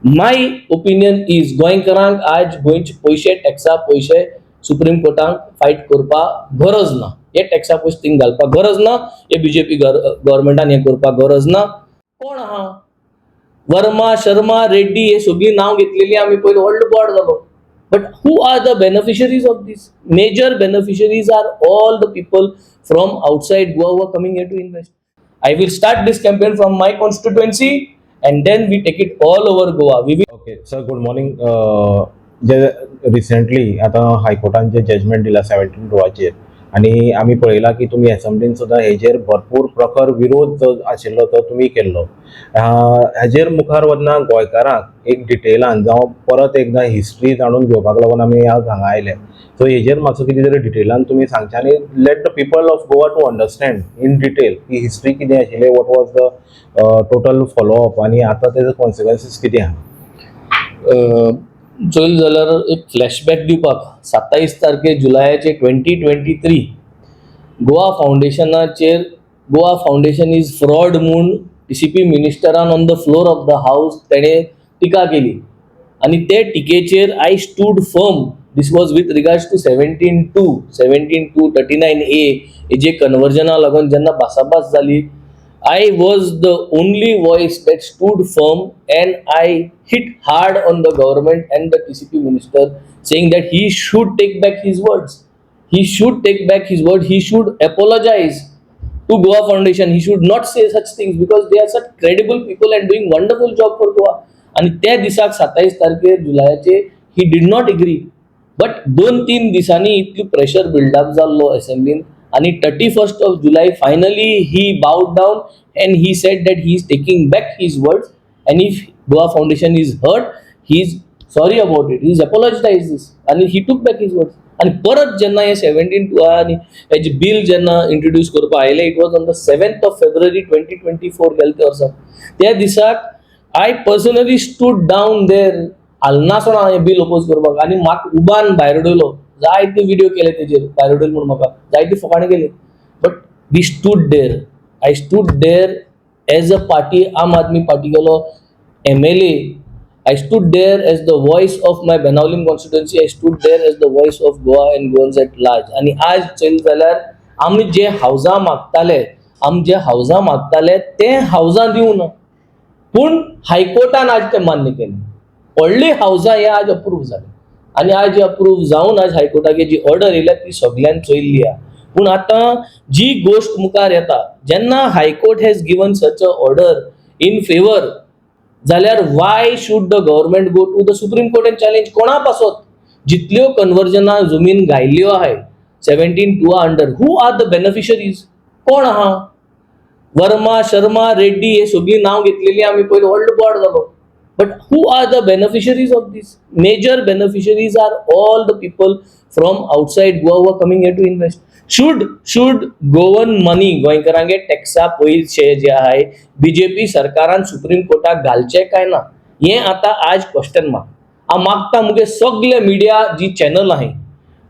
My opinion is गोंयकारांक आज गोंयचे पयशे टॅक्सा पयशे सुप्रीम कोर्टाक फायट करपाक गरज ना. हे टॅक्सा पयशे थिंग घालपाक गरज ना. हे बीजेपी गव्हर्मेंटान हे करपाक गरज ना. कोण आहा वर्मा शर्मा रेड्डी हे सगळी नाव घेतलेली आम्ही पयलीं व्हडलो बोर्ड जालो. But who are the beneficiaries of this? Major beneficiaries are all the people from outside Goa who are coming here to invest. I will start this campaign from my constituency and then we take it all over Goa. We will okay sir, good morning. जे recently आता हायकोर्टान जे judgement दिला 17 रोवाचेर आणि आम्ही पळयला की तुम्ही असेंब्लीन सुद्दां हेजेर भरपूर प्रखर विरोध जो आशिल्लो तो तुमी केल्लो. हेजेर मुखार वतना गोंयकारांक एक डिटेलान जावं परत एकदा हिस्ट्री जाणून घेवपाक लागून आमी आज हांगा आयले. सो हेजेर मातसो कितें तरी डिटेलान तुमी सांगता आनी let the people of Goa to understand in detail की हिस्ट्री कितें आशिल्लें, what was the total follow up आनी आतां तेजो कॉन्सिक्वन्सीस कितें आहा. चल जाल्यार एक फ्लॅशबॅक दिवपाक 27 तारखे जुलयाचे 2023 गोवा फाउंडेशनाचेर गोवा फाउंडेशन इज फ्रॉड म्हूण डीसीपी मिनिस्टरान on the floor of the house तेणे टिका केली आणि ते टिकेचेर I stood firm. This was with regards to 17-2 हेजे कन्वर्जना लागून जेन्ना भासाभास जाली, I was the only voice that stood firm and I hit hard on the government and the TCP minister saying that he should take back his words. He should take back his word. He should apologize to Goa Foundation. He should not say such things because they are such credible people and doing wonderful job for Goa. आणि त्या दिसाक 27 तारखे जुलयाचे he did not agree. But 2-3 दिसांनी इतली pressure buildup जाल्लो असेंब्लीन आणि 31st of July finally he bowed down and he said that he is taking back his words and if Goa Foundation is hurt he is sorry about it, he is apologized this and he took back his words. आणि परत जेन्ना हे 17-2 आणि हेजे bill जेन्ना introduce करपा आयले, it was on the 7th of February 2024 गेल्या वर्सा. त्या दिसाक आय पर्सनली स्टूड डावन देर हालनासतना हें बिल ओपोज करपाक आनी म्हाका उबान भायर उडयलो. जायते व्हिडिओ केले तेजेर भायर उडयले म्हणून म्हाका जायते फकाणे केले. But we stood there. I stood there as a party. Aam Aadmi Party गेलो MLA. I stood there as the voice of my Benaulim constituency. I stood there as the voice of Goa and Goans at large. आणि आज चल जाल्यार आमी जे हावजा मागताले ते हावजा दिवं ना. पूण हायकोर्टान आज ते मान्य केले. व्हडली हावजा हे आज अप्रूव्ह जाले आणि आज अप्रूव्ह जावन आज हायकोर्टाची जी ऑर्डर येयल्या ती सगळ्यांक चोयल्ली आहा. पूण आतां जी गोष्ट मुखार येता, जेन्ना high court has given such a order in favour, जाल्यार why should the government go to the supreme court and challenge. कोणा पासत जितल्यो कन्वर्जना जमीन गायल्ल्यो आहाय 17-2 under, who are the beneficiaries? कोण आहा वर्मा शर्मा रेड्डी हे सगळी नाव घेतलेली आम्ही पयलीं व्हडलो बोर्ड जालो. But who are the beneficiaries of this? Major beneficiaries are all the people from outside Goa who are coming here to invest. Should Goan money गोंयकारांगे टॅक्सा पयशे जे आहाय बीजेपी सरकारान सुप्रीम कोर्टाक घालचे काय ना, हे आता आज क्वेश्चन मार्क. हांव मागता मुगे सगळे मिडिया जी चॅनल आहाय,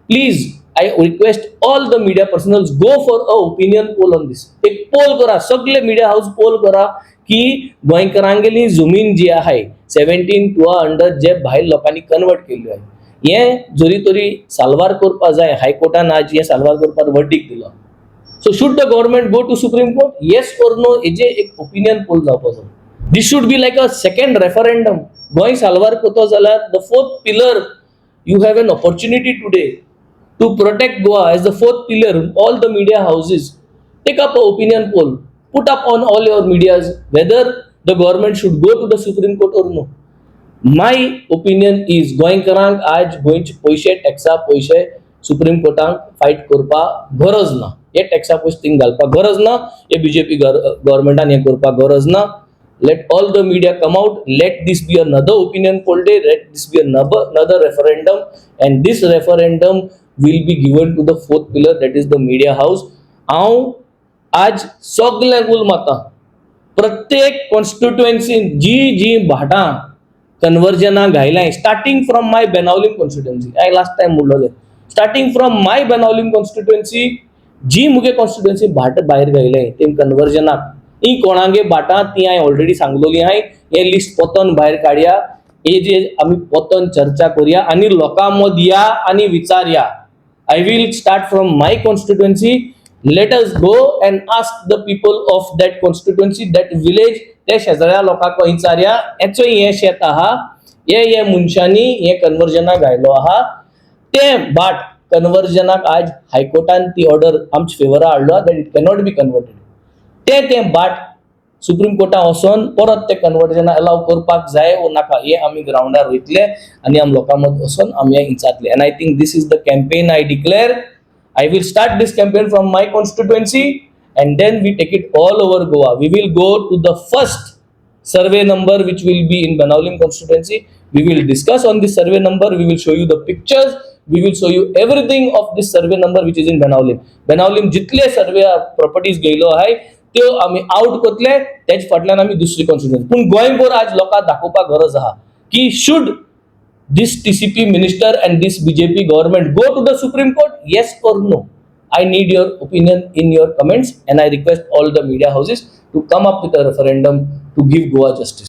please I request all the media personnels go for a opinion poll on this. एक पोल करा, सगळे मीडिया हाऊस पोल करा की गोंयकारांगेली जमीन जी आहाय 17-2 अंडर जे भायर लोकांनी कन्वर्ट केल्ली आहे, हे जरी तरी साल्वार करपा जाय. हायकोर्टान आज हे साल्वार करपाक वर्डिक्ट दिलो. So should the government go to supreme court? Yes और नो हेजे एक ओपिनियन पोल जावपाक जाय. This should be like a second referendum. Goa साल्वार करतो जाल्यार the 4th pillar you have an opportunity today to protect Goa as the 4th pillar. All the media houses take up an opinion poll, put up on all your medias whether the government should go to the Supreme Court or no. My opinion is गोंयकारांक आज गोंयचे पयशे टॅक्सा पयशे supreme कोर्टाक fight करपाक गरज ना. हे टॅक्सा पयशे थिंग घालपाक गरज ना. हे बीजेपी गव्हर्मेंटान हे करपाक गरज ना. Let all the media come out. Let this be another opinion poll day. Let this be another referendum. And this referendum will be given to the 4th pillar, that is the media house. हांव आज सगळ्यांक उल मारता, प्रत्येक कॉन्स्टिट्युएन्सीन जी भाटां कन्वर्जना घायलाय, starting from my Benaulim constituency. हांवें लास्ट टायम म्हणलोलें, starting from my Benaulim constituency जी मुगे कॉन्स्टिट्युएन्सी भाट भायर घायले ते कन्वर्जनाक ही कोणागे भाटां ती हांवें ऑलरेडी सांगलोली हाय. हे लिस्ट पोतोन भायर काडया. हेजेर आमी पोतन चर्चा करूया आणि लोकां मदीं या आणि विचारया. I will start from my constituency. Let us go and ask the people of that constituency, that village, ते शेजाऱ्या लोकांक विचारया हेचो हे शेत आहा, हे मनशांनी हे कन्वर्जनाक घायलो आहा, ते बाट कन्वर्जनाक आज हायकोर्टान ती ऑर्डर आमच्या फेवरा हाडलो that it cannot be converted. ते बाट सुप्रीम कोर्टात वचोन परत ते कन्वर्जन अलाव करपाक जाय वो नाका हे आमी ग्राउंडार वयतले आणि आमी लोकां मदीं वचोन आमी हें विचारतले. And I think this is the campaign I declare. I will start this campaign from my constituency and then we take it all over Goa. We will go to the first survey number which will be in Benaulim constituency. We will discuss on this survey number. We will show you the pictures. We will show you everything of this survey number which is in Benaulim. Benaulim जितले survey properties गेलो आहे त्यो आमी out करतले. त्याच फाटल्यान आमी दुसरी कॉन्स्टिट्युएन्सी. पूण गोंयभर आज लोकांक दाखोवपाक गरज आहा की should this TCP minister and this BJP government go to the Supreme Court? Yes or no? I need your opinion in your comments and I request all the media houses to come up with a referendum to give Goa justice.